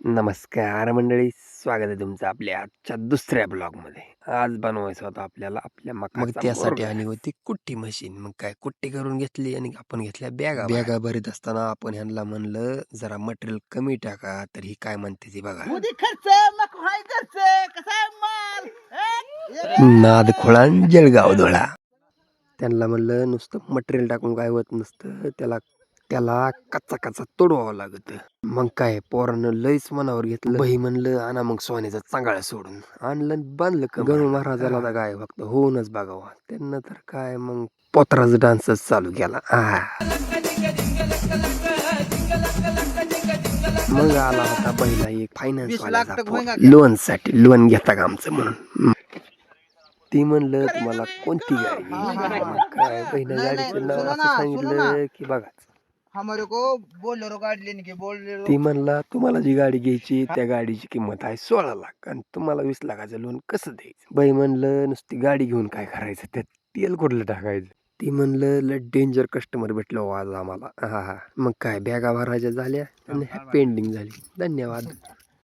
नमस्कार मंडळी, स्वागत आहे तुमचं आपल्या आजच्या दुसऱ्या ब्लॉगमध्ये. आज बनवायचं होतं आपल्याला आपल्या मग मकाचा त्यासाठी मुर्गा. आली होती कुट्टी मशीन. मग काय कुट्टी करून घेतली आणि आपण घेतल्या बॅगा बॅगा बॅगा भरीत असताना आपण ह्यांना म्हणलं जरा मटेरियल कमी टाका, तर ही काय म्हणते ती बघा. उदी खर्च नको हाय खर्च कसा आहे माल नाद खोळा जळगाव धुळा. त्यांना म्हणलं नुसतं मटेरियल टाकून काय होत नसतं, त्याला त्याला कच्चा कच्चा तोडवावं लागत. मग काय पोरानं लईच मनावर घेतलं. बही म्हणलं आणा मग सोन्याचा चांगला सोडून आणलं आणि बांधलं गणू महाराजाला तर काय फक्त होऊनच बघावा. त्यांना तर काय मग पोतराचा डान्सच चालू केला. मग आला होता पहिला एक 20 फायनान्स लाख तक होईना लोन साठी लोन घेता का आमचं म्हणून. ती म्हणलं तुम्हाला कोणती गाडी घ्यायची? मग काय पहिल्या नाही, गाडीचं नाव सुनो असं ना, सुनो सांगितलं की बघा. हमारे को बोलेरो गाड़ी लेने के बोलेरो ती म्हणला तुम्हाला जी गाडी घ्यायची त्या गाडीची किंमत आहे 16 लाख आणि तुम्हाला 20 लाखाचं लोन कसं द्यायचं? बाई म्हणलं नुसती गाडी घेऊन काय करायचं, त्यात तेल कुठलं टाकायचं? ती म्हणलं लय डेंजर कस्टमर भेटलो आज आम्हाला. हा हा. मग काय बॅगा भरायच्या झाल्या आणि पेंडिंग झाली. धन्यवाद.